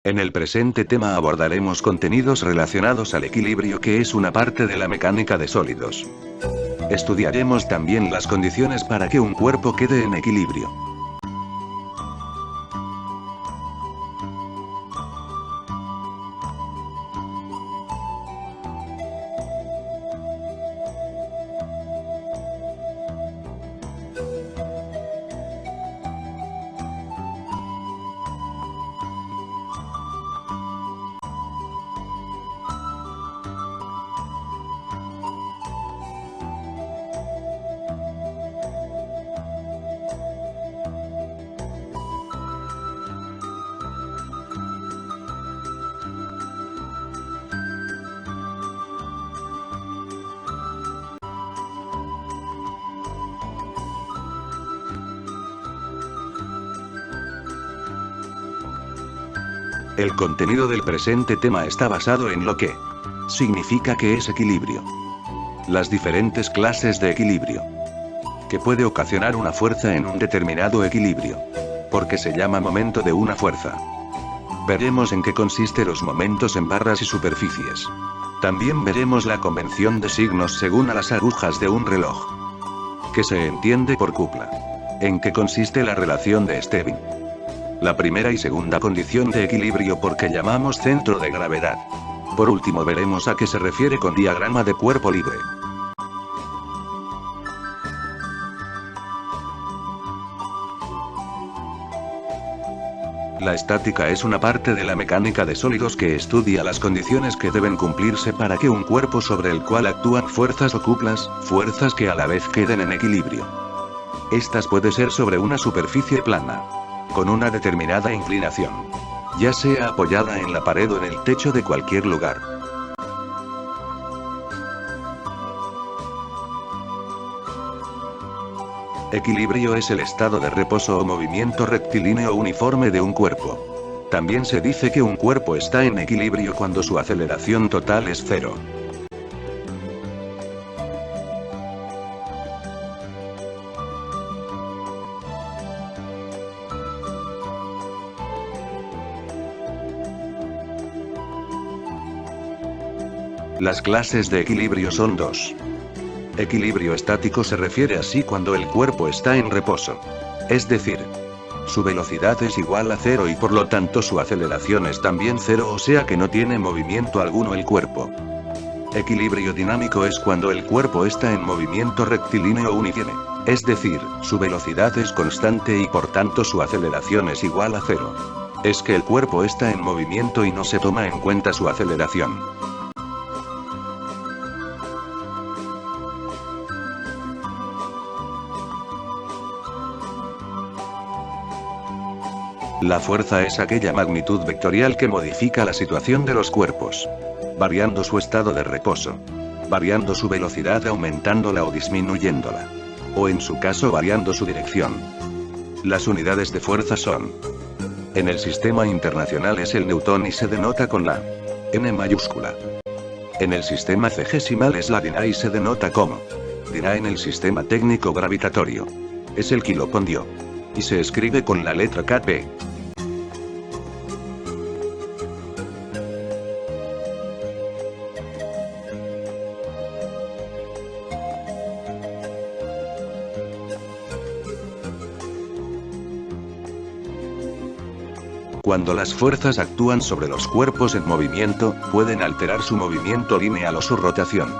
En el presente tema abordaremos contenidos relacionados al equilibrio, que es una parte de la mecánica de sólidos. Estudiaremos también las condiciones para que un cuerpo quede en equilibrio. El contenido del presente tema está basado en lo que significa que es equilibrio. Las diferentes clases de equilibrio que puede ocasionar una fuerza en un determinado equilibrio, porque se llama momento de una fuerza. Veremos en qué consiste los momentos en barras y superficies. También veremos la convención de signos según a las agujas de un reloj, que se entiende por cupla. En qué consiste la relación de Stevin. La primera y segunda condición de equilibrio, porque llamamos centro de gravedad. Por último veremos a qué se refiere con diagrama de cuerpo libre. La estática es una parte de la mecánica de sólidos que estudia las condiciones que deben cumplirse para que un cuerpo sobre el cual actúan fuerzas o cuplas, fuerzas que a la vez queden en equilibrio. Estas puede ser sobre una superficie plana, con una determinada inclinación, ya sea apoyada en la pared o en el techo de cualquier lugar. Equilibrio es el estado de reposo o movimiento rectilíneo uniforme de un cuerpo. También se dice que un cuerpo está en equilibrio cuando su aceleración total es cero. Las clases de equilibrio son dos. Equilibrio estático se refiere así cuando el cuerpo está en reposo. Es decir, su velocidad es igual a cero y por lo tanto su aceleración es también cero, o sea que no tiene movimiento alguno el cuerpo. Equilibrio dinámico es cuando el cuerpo está en movimiento rectilíneo uniforme. Es decir, su velocidad es constante y por tanto su aceleración es igual a cero. Es que el cuerpo está en movimiento y no se toma en cuenta su aceleración. La fuerza es aquella magnitud vectorial que modifica la situación de los cuerpos, variando su estado de reposo, variando su velocidad, aumentándola o disminuyéndola, o en su caso variando su dirección. Las unidades de fuerza son: en el sistema internacional es el newton y se denota con la N mayúscula. En el sistema cegesimal es la DINA y se denota como DINA. En el sistema técnico gravitatorio es el kilopondio y se escribe con la letra Kp. Cuando las fuerzas actúan sobre los cuerpos en movimiento, pueden alterar su movimiento lineal o su rotación.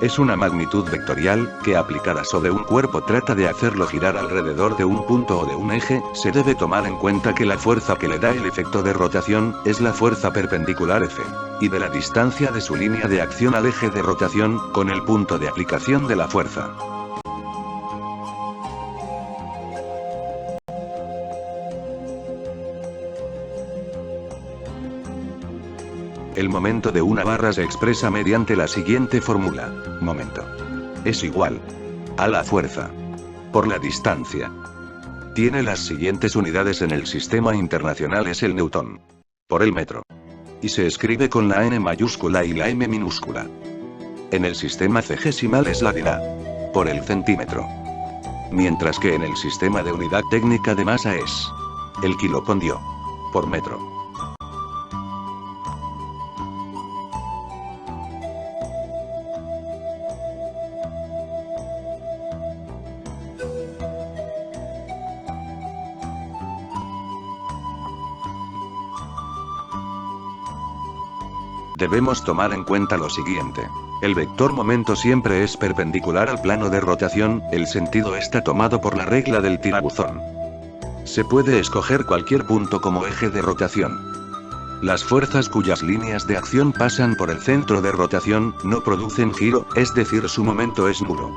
Es una magnitud vectorial, que aplicada sobre un cuerpo trata de hacerlo girar alrededor de un punto o de un eje. Se debe tomar en cuenta que la fuerza que le da el efecto de rotación, es la fuerza perpendicular F, y de la distancia de su línea de acción al eje de rotación, con el punto de aplicación de la fuerza. El momento de una barra se expresa mediante la siguiente fórmula: momento es igual a la fuerza por la distancia. Tiene las siguientes unidades: en el sistema internacional es el newton por el metro, y se escribe con la N mayúscula y la M minúscula. En el sistema cegesimal es la DINA por el centímetro, mientras que en el sistema de unidad técnica de masa es el kilopondio por metro. Debemos tomar en cuenta lo siguiente. El vector momento siempre es perpendicular al plano de rotación, el sentido está tomado por la regla del tirabuzón. Se puede escoger cualquier punto como eje de rotación. Las fuerzas cuyas líneas de acción pasan por el centro de rotación, no producen giro, es decir, su momento es nulo.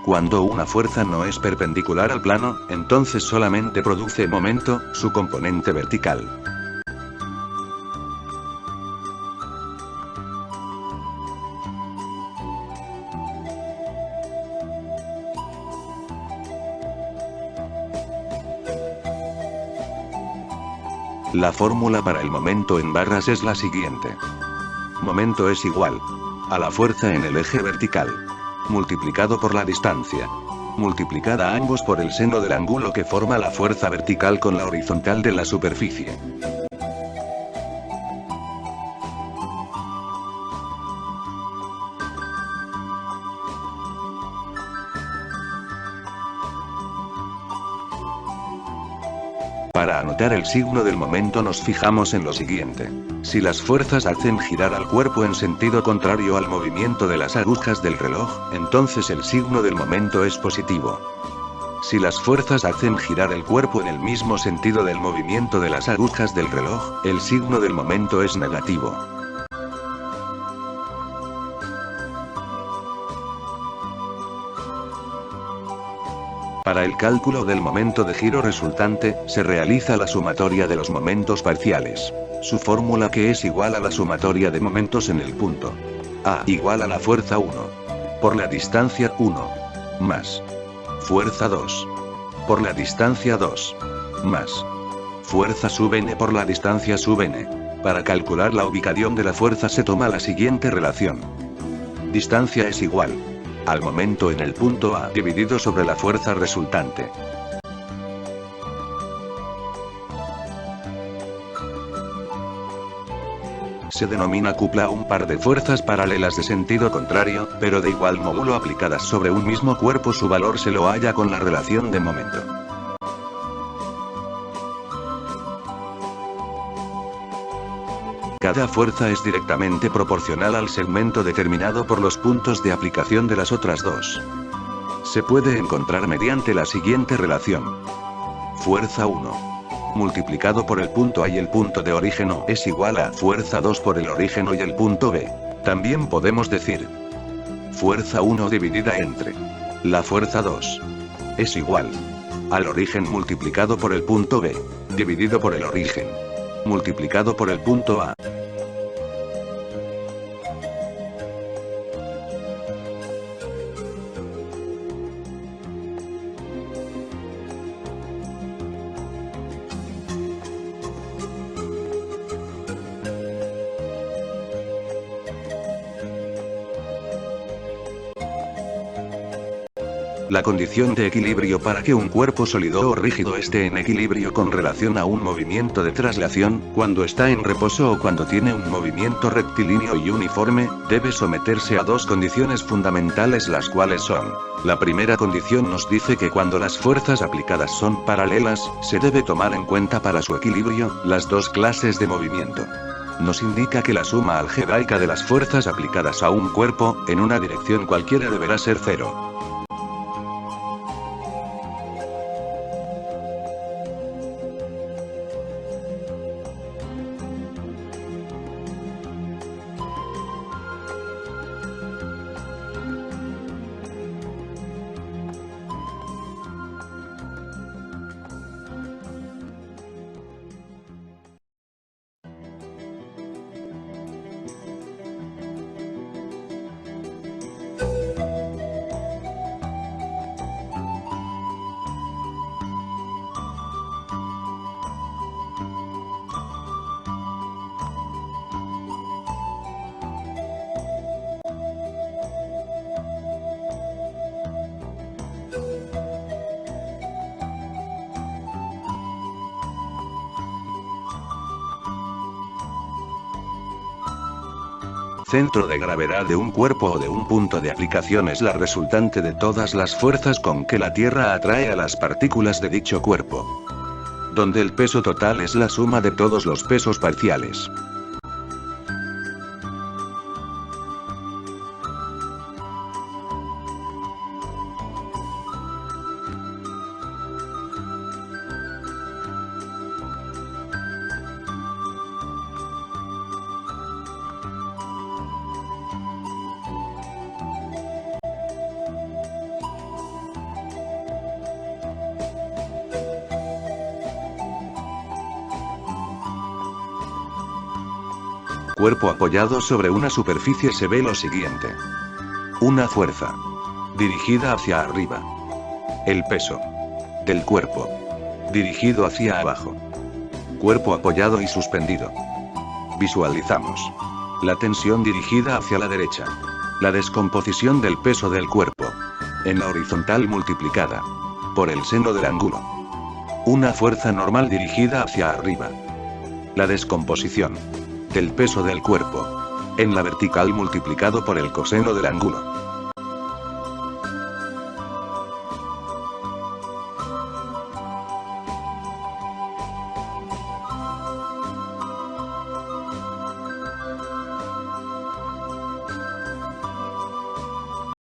Cuando una fuerza no es perpendicular al plano, entonces solamente produce momento, su componente vertical. La fórmula para el momento en barras es la siguiente. Momento es igual a la fuerza en el eje vertical, multiplicado por la distancia, multiplicada ambos por el seno del ángulo que forma la fuerza vertical con la horizontal de la superficie. Para anotar el signo del momento nos fijamos en lo siguiente. Si las fuerzas hacen girar al cuerpo en sentido contrario al movimiento de las agujas del reloj, entonces el signo del momento es positivo. Si las fuerzas hacen girar el cuerpo en el mismo sentido del movimiento de las agujas del reloj, el signo del momento es negativo. Para el cálculo del momento de giro resultante, se realiza la sumatoria de los momentos parciales. Su fórmula que es igual a la sumatoria de momentos en el punto A igual a la fuerza 1 por la distancia 1 más fuerza 2 por la distancia 2 más fuerza sub n por la distancia sub n. Para calcular la ubicación de la fuerza se toma la siguiente relación. Distancia es igual al momento en el punto A dividido sobre la fuerza resultante. Se denomina cupla a un par de fuerzas paralelas de sentido contrario, pero de igual módulo aplicadas sobre un mismo cuerpo. Su valor se lo halla con la relación de momento. Cada fuerza es directamente proporcional al segmento determinado por los puntos de aplicación de las otras dos. Se puede encontrar mediante la siguiente relación. Fuerza 1 multiplicado por el punto A y el punto de origen O es igual a fuerza 2 por el origen O y el punto B. También podemos decir fuerza 1 dividida entre la fuerza 2 es igual al origen multiplicado por el punto B, dividido por el origen multiplicado por el punto A. La condición de equilibrio para que un cuerpo sólido o rígido esté en equilibrio con relación a un movimiento de traslación, cuando está en reposo o cuando tiene un movimiento rectilíneo y uniforme, debe someterse a dos condiciones fundamentales, las cuales son: la primera condición nos dice que cuando las fuerzas aplicadas son paralelas, se debe tomar en cuenta para su equilibrio las dos clases de movimiento. Nos indica que la suma algebraica de las fuerzas aplicadas a un cuerpo, en una dirección cualquiera, deberá ser cero. Centro de gravedad de un cuerpo o de un punto de aplicación es la resultante de todas las fuerzas con que la Tierra atrae a las partículas de dicho cuerpo, donde el peso total es la suma de todos los pesos parciales. cuerpo apoyado sobre una superficie se ve lo siguiente. Una fuerza. Dirigida hacia arriba. El peso. Del cuerpo. Dirigido hacia abajo. Cuerpo apoyado y suspendido. Visualizamos. La tensión dirigida hacia la derecha. La descomposición del peso del cuerpo. En la horizontal multiplicada. Por el seno del ángulo. Una fuerza normal dirigida hacia arriba. La descomposición. Del peso del cuerpo. En la vertical multiplicado por el coseno del ángulo.